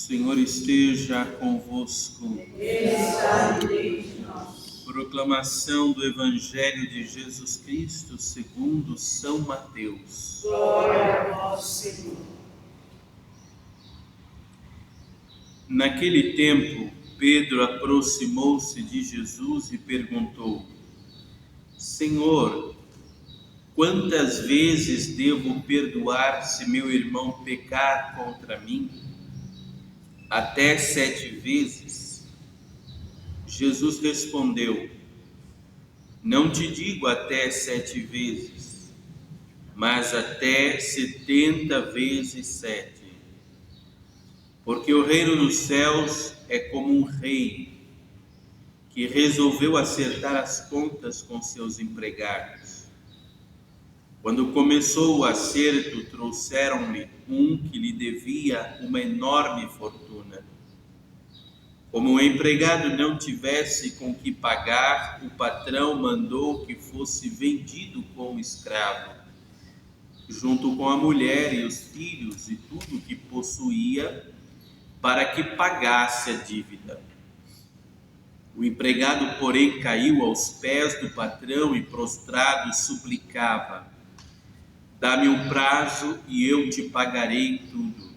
Senhor esteja convosco. Está no meio de nós. Proclamação do Evangelho de Jesus Cristo segundo São Mateus. Glória a vós, Senhor. Naquele tempo, Pedro aproximou-se de Jesus e perguntou: Senhor, quantas vezes devo perdoar se meu irmão pecar contra mim? Até 7 vezes? Jesus respondeu: Não te digo até 7 vezes, mas até 70 vezes 7. Porque o reino dos céus é como um rei que resolveu acertar as contas com seus empregados. Quando começou o acerto, trouxeram-lhe um que lhe devia uma enorme fortuna. Como o empregado não tivesse com que pagar, o patrão mandou que fosse vendido como escravo, junto com a mulher e os filhos e tudo que possuía, para que pagasse a dívida. O empregado, porém, caiu aos pés do patrão e, prostrado, suplicava: Dá-me um prazo e eu te pagarei tudo.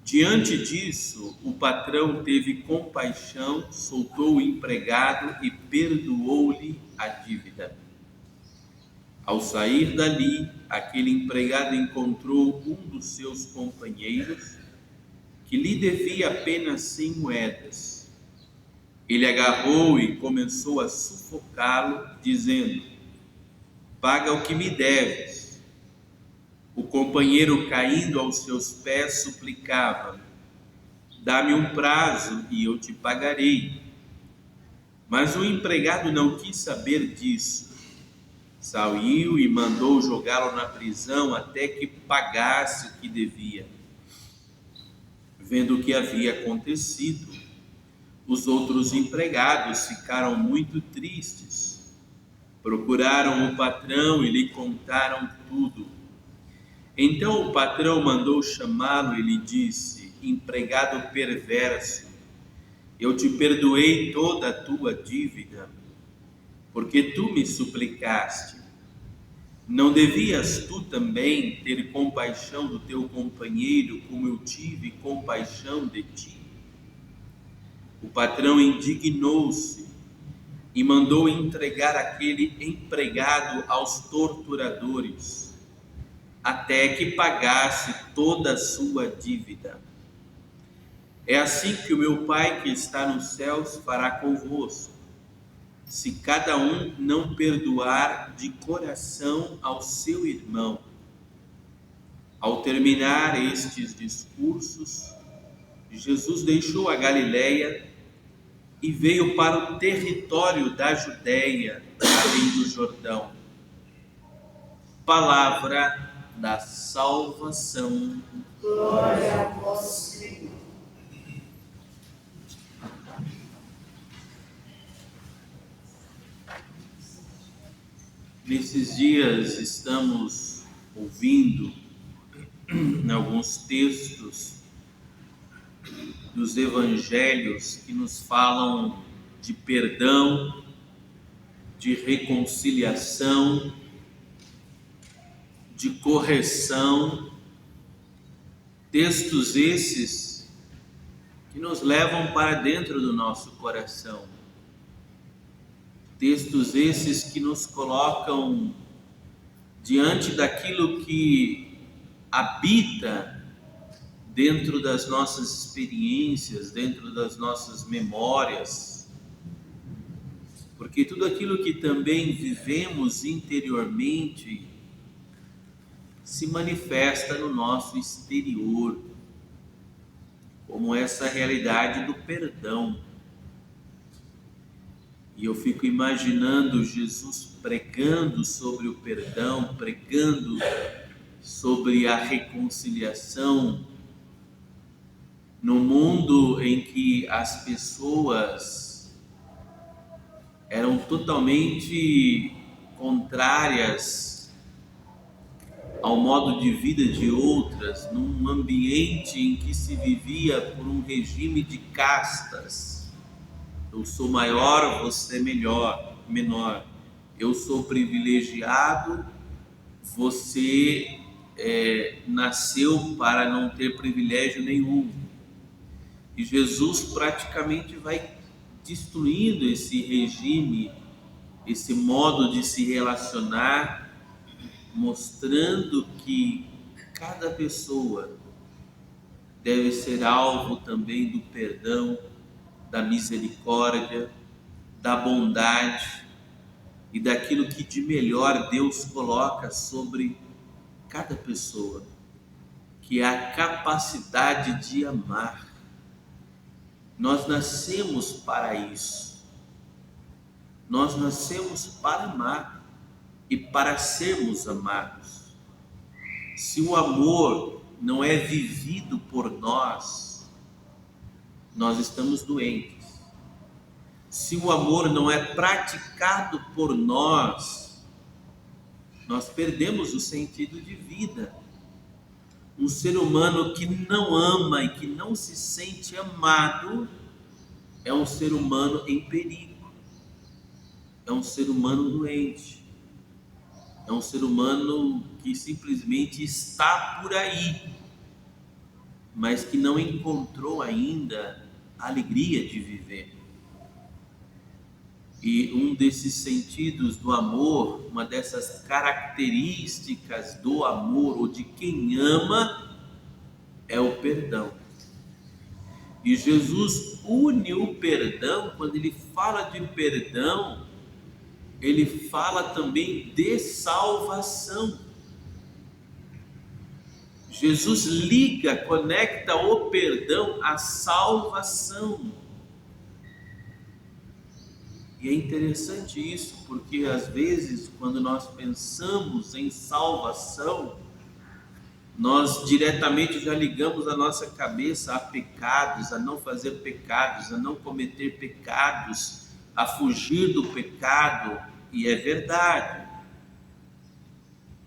Diante disso, o patrão teve compaixão, soltou o empregado e perdoou-lhe a dívida. Ao sair dali, aquele empregado encontrou um dos seus companheiros que lhe devia apenas 100 moedas. Ele agarrou e começou a sufocá-lo, dizendo: Paga o que me deves. O companheiro, caindo aos seus pés, suplicava: Dá-me um prazo e eu te pagarei. Mas o empregado não quis saber disso. Saiu e mandou jogá-lo na prisão até que pagasse o que devia. Vendo o que havia acontecido, os outros empregados ficaram muito tristes. Procuraram o patrão e lhe contaram tudo. Então o patrão mandou chamá-lo e lhe disse: Empregado perverso, eu te perdoei toda a tua dívida, porque tu me suplicaste. Não devias tu também ter compaixão do teu companheiro, como eu tive compaixão de ti? O patrão indignou-se e mandou entregar aquele empregado aos torturadores, até que pagasse toda a sua dívida. É assim que o meu Pai que está nos céus fará convosco, se cada um não perdoar de coração ao seu irmão. Ao terminar estes discursos, Jesus deixou a Galileia e veio para o território da Judéia, além do Jordão. Palavra da salvação. Glória a vós, Senhor. Nesses dias estamos ouvindo alguns textos dos evangelhos que nos falam de perdão, de reconciliação, de correção, textos esses que nos levam para dentro do nosso coração, textos esses que nos colocam diante daquilo que habita dentro das nossas experiências, dentro das nossas memórias, porque tudo aquilo que também vivemos interiormente se manifesta no nosso exterior, como essa realidade do perdão. E eu fico imaginando Jesus pregando sobre o perdão, pregando sobre a reconciliação, no mundo em que as pessoas eram totalmente contrárias ao modo de vida de outras, num ambiente em que se vivia por um regime de castas. Eu sou maior, você é menor. Eu sou privilegiado, você nasceu para não ter privilégio nenhum. E Jesus praticamente vai destruindo esse regime, esse modo de se relacionar, mostrando que cada pessoa deve ser alvo também do perdão, da misericórdia, da bondade e daquilo que de melhor Deus coloca sobre cada pessoa, que é a capacidade de amar. Nós nascemos para isso. Nós nascemos para amar e para sermos amados. Se o amor não é vivido por nós estamos doentes. Se o amor não é praticado por nós perdemos o sentido de vida. Um ser humano que não ama e que não se sente amado é um ser humano em perigo, é um ser humano doente, é um ser humano que simplesmente está por aí, mas que não encontrou ainda a alegria de viver. E um desses sentidos do amor, uma dessas características do amor ou de quem ama, é o perdão. E Jesus une o perdão. Quando ele fala de perdão, ele fala também de salvação. Jesus liga, conecta o perdão à salvação. E é interessante isso, porque às vezes, quando nós pensamos em salvação, nós diretamente já ligamos a nossa cabeça a pecados, a não fazer pecados, a não cometer pecados, a fugir do pecado. E é verdade,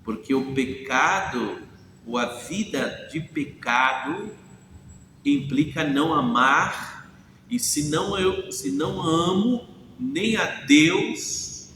porque o pecado, ou a vida de pecado, implica não amar, e se não amo nem a Deus,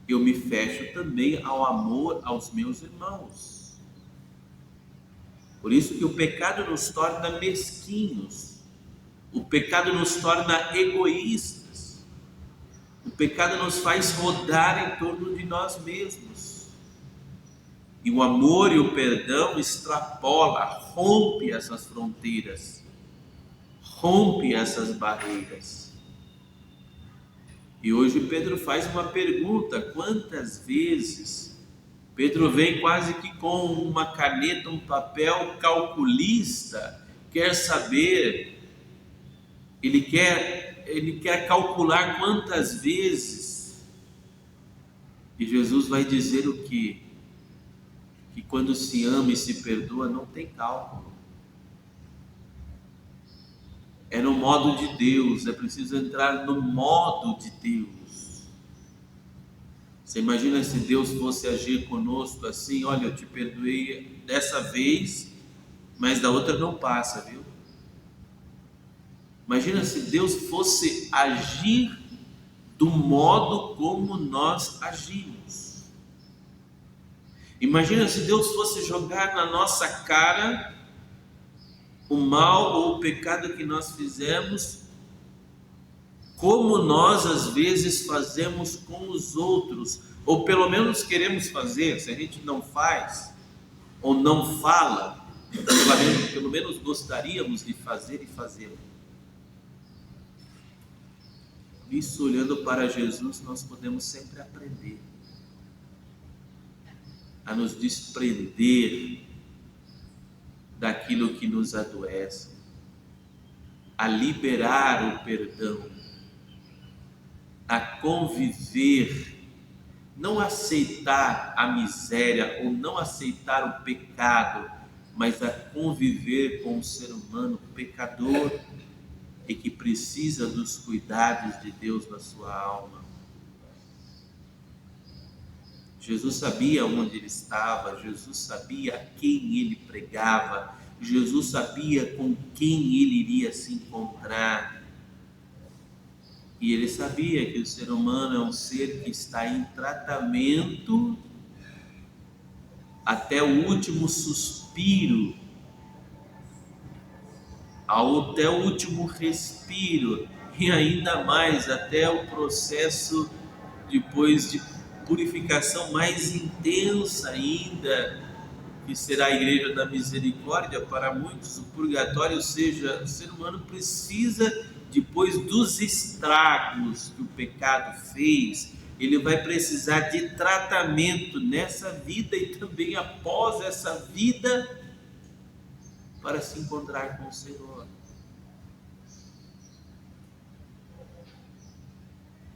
eu me fecho também ao amor aos meus irmãos. Por isso que o pecado nos torna mesquinhos, o pecado nos torna egoístas, o pecado nos faz rodar em torno de nós mesmos. E o amor e o perdão extrapola, rompe essas fronteiras, rompe essas barreiras. E hoje Pedro faz uma pergunta: quantas vezes? Pedro vem quase que com uma caneta, um papel calculista, quer saber, ele quer calcular quantas vezes. E Jesus vai dizer o quê? Que quando se ama e se perdoa não tem cálculo. É no modo de Deus, é preciso entrar no modo de Deus. Você imagina se Deus fosse agir conosco assim: olha, eu te perdoei dessa vez, mas da outra não passa, viu? Imagina se Deus fosse agir do modo como nós agimos. Imagina se Deus fosse jogar na nossa cara o mal ou o pecado que nós fizemos, como nós às vezes fazemos com os outros, ou pelo menos queremos fazer. Se a gente não faz ou não fala, pelo menos gostaríamos de fazer e fazê-lo. Isso, olhando para Jesus, nós podemos sempre aprender a nos desprender daquilo que nos adoece, a liberar o perdão, a conviver, não aceitar a miséria ou não aceitar o pecado, mas a conviver com o ser humano pecador e que precisa dos cuidados de Deus na sua alma. Jesus sabia onde ele estava, Jesus sabia a quem ele pregava, Jesus sabia com quem ele iria se encontrar. E ele sabia que o ser humano é um ser que está em tratamento até o último suspiro, até o último respiro, e ainda mais até o processo depois de purificação mais intensa ainda, que será a Igreja da Misericórdia. Para muitos, o purgatório, ou seja, o ser humano precisa, depois dos estragos que o pecado fez, ele vai precisar de tratamento nessa vida e também após essa vida para se encontrar com o Senhor.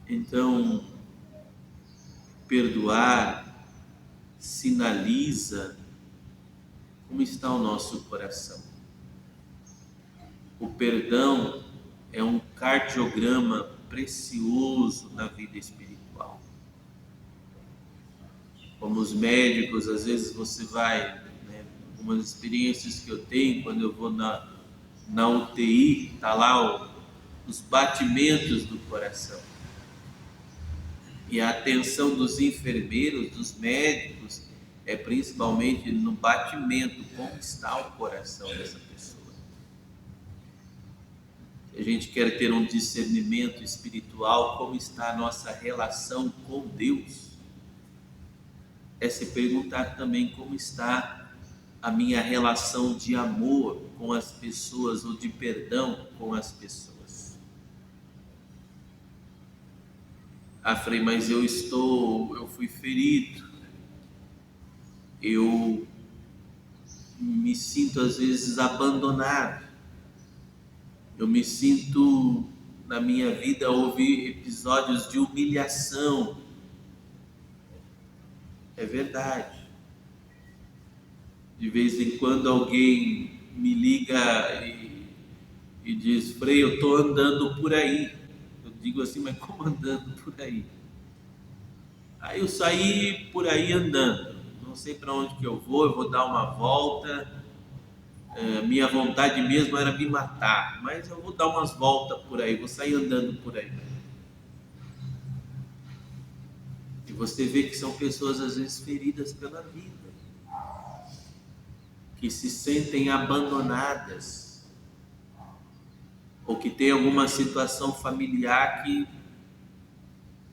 Então, perdoar sinaliza como está o nosso coração. O perdão é um cardiograma precioso na vida espiritual. Como os médicos, às vezes você vai, algumas experiências que eu tenho, quando eu vou na UTI, está lá os batimentos do coração. E a atenção dos enfermeiros, dos médicos, é principalmente no batimento, como está o coração dessa pessoa. Se a gente quer ter um discernimento espiritual, como está a nossa relação com Deus, é se perguntar também como está a minha relação de amor com as pessoas, ou de perdão com as pessoas. Ah, Frei, mas eu fui ferido, eu me sinto às vezes abandonado, eu me sinto, na minha vida houve episódios de humilhação. É verdade. De vez em quando alguém me liga e diz: Frei, eu estou andando por aí. Eu digo assim: mas como andando por aí? Aí eu saí por aí andando, não sei para onde que eu vou dar uma volta. Minha vontade mesmo era me matar, mas eu vou dar umas voltas por aí, vou sair andando por aí. E você vê que são pessoas às vezes feridas pela vida, que se sentem abandonadas, ou que tem alguma situação familiar que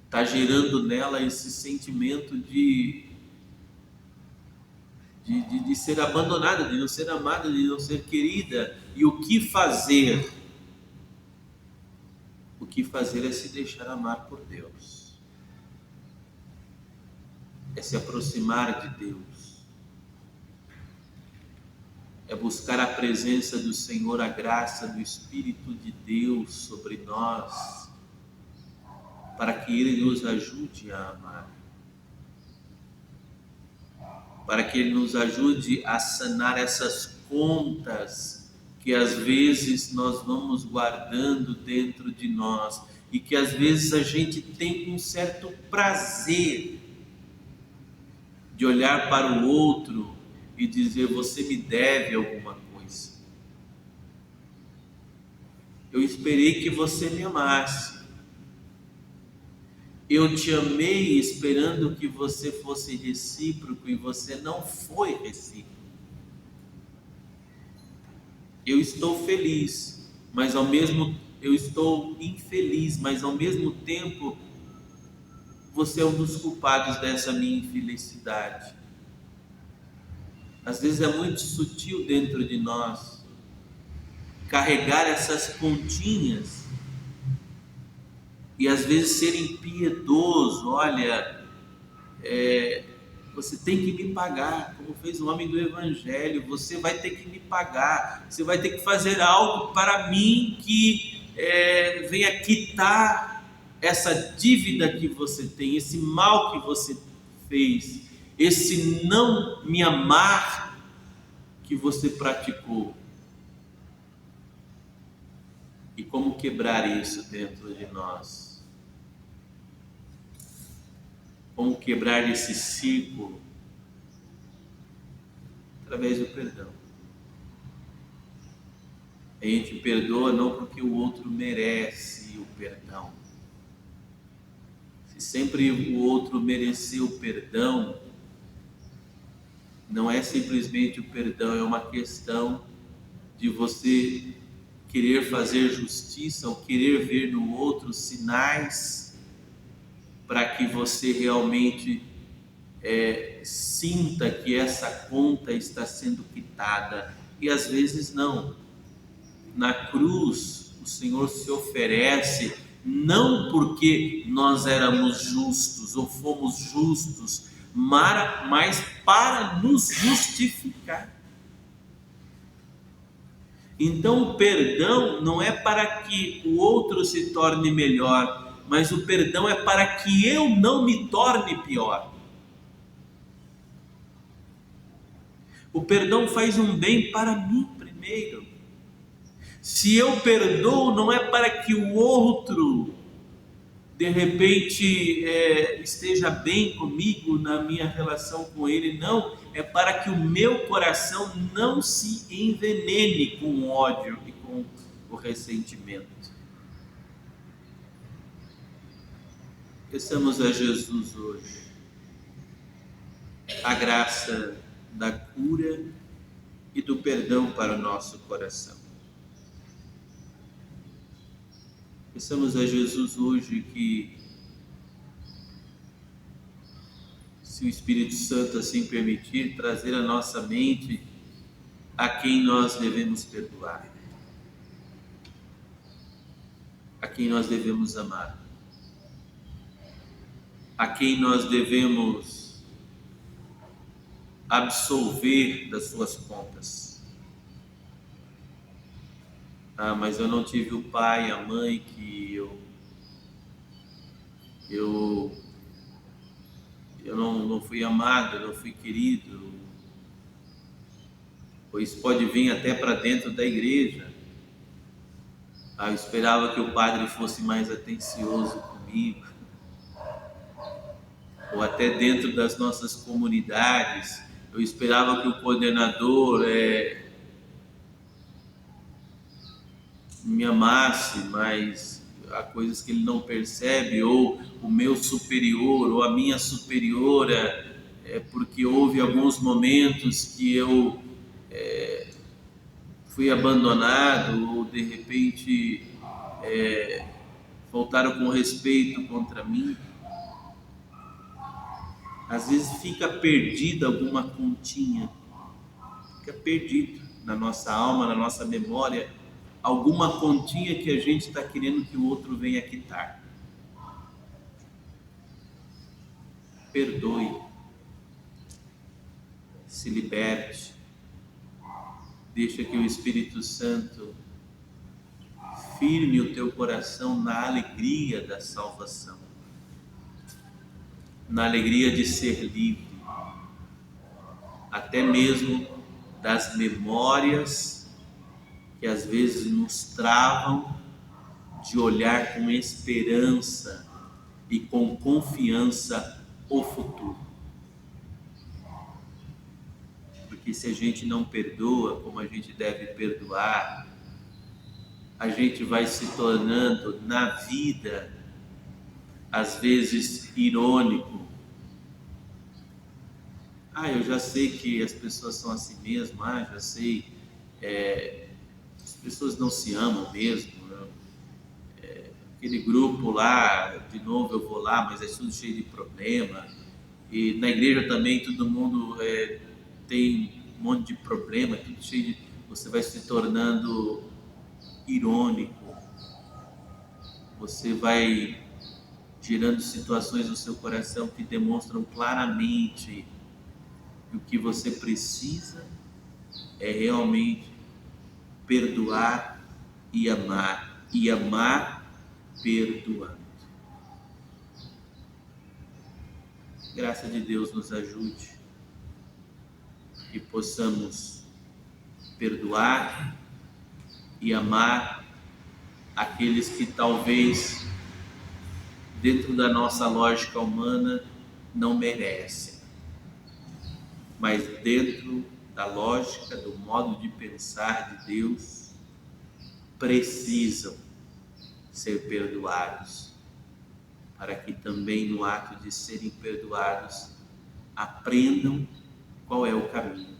está gerando nela esse sentimento de ser abandonada, de não ser amada, de não ser querida. E o que fazer? O que fazer é se deixar amar por Deus, é se aproximar de Deus, é buscar a presença do Senhor, a graça do Espírito de Deus sobre nós, para que Ele nos ajude a amar, para que Ele nos ajude a sanar essas contas que às vezes nós vamos guardando dentro de nós, e que às vezes a gente tem um certo prazer de olhar para o outro e dizer: você me deve alguma coisa. Eu esperei que você me amasse. Eu te amei esperando que você fosse recíproco, e você não foi recíproco. Eu estou feliz, mas eu estou infeliz, mas ao mesmo tempo você é um dos culpados dessa minha infelicidade. Às vezes é muito sutil dentro de nós carregar essas pontinhas e às vezes ser impiedoso. Olha, você tem que me pagar, como fez o homem do Evangelho. Você vai ter que me pagar, você vai ter que fazer algo para mim que venha quitar essa dívida que você tem, esse mal que você fez, esse não me amar que você praticou. E como quebrar isso dentro de nós? Como quebrar esse círculo? Através do perdão. A gente perdoa não porque o outro merece o perdão. Se sempre o outro mereceu o perdão, não é simplesmente o perdão, é uma questão de você querer fazer justiça ou querer ver no outro sinais para que você realmente sinta que essa conta está sendo quitada. E às vezes não. Na cruz, o Senhor se oferece não porque nós éramos justos ou fomos justos, mas para nos justificar. Então o perdão não é para que o outro se torne melhor, mas o perdão é para que eu não me torne pior. O perdão faz um bem para mim primeiro. Se eu perdoo, não é para que o outro, de repente, esteja bem comigo na minha relação com ele, não. É para que o meu coração não se envenene com o ódio e com o ressentimento. Peçamos a Jesus hoje a graça da cura e do perdão para o nosso coração. Peçamos a Jesus hoje que, se o Espírito Santo assim permitir, trazer à nossa mente a quem nós devemos perdoar, a quem nós devemos amar, a quem nós devemos absolver das suas contas. Mas eu não tive o pai, a mãe que eu não fui amado, eu não fui querido. Pois pode vir até para dentro da igreja. Eu esperava que o padre fosse mais atencioso comigo. Ou até dentro das nossas comunidades, eu esperava que o coordenador me amasse, mas há coisas que ele não percebe, ou o meu superior, ou a minha superiora, porque houve alguns momentos que eu fui abandonado, ou de repente faltaram com respeito contra mim. Às vezes fica perdida alguma continha, fica perdido na nossa alma, na nossa memória, alguma continha que a gente está querendo que o outro venha quitar. Perdoe, se liberte, deixa que o Espírito Santo firme o teu coração na alegria da salvação, na alegria de ser livre, até mesmo das memórias que às vezes nos travam de olhar com esperança e com confiança o futuro. Porque se a gente não perdoa como a gente deve perdoar, a gente vai se tornando na vida, às vezes, irônico. Eu já sei que as pessoas são assim mesmo, já sei, as pessoas não se amam mesmo, né? Aquele grupo lá, de novo eu vou lá, mas é tudo cheio de problema, e na igreja também todo mundo tem um monte de problema, tudo cheio de... Você vai se tornando irônico, você vai gerando situações no seu coração que demonstram claramente que o que você precisa é realmente perdoar e amar perdoando. Graça de Deus nos ajude e possamos perdoar e amar aqueles que talvez, dentro da nossa lógica humana, não merecem, mas dentro da lógica, do modo de pensar de Deus, precisam ser perdoados, para que também no ato de serem perdoados aprendam qual é o caminho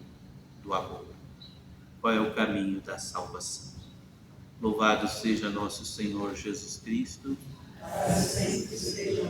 do amor, qual é o caminho da salvação. Louvado seja nosso Senhor Jesus Cristo. Para sempre seja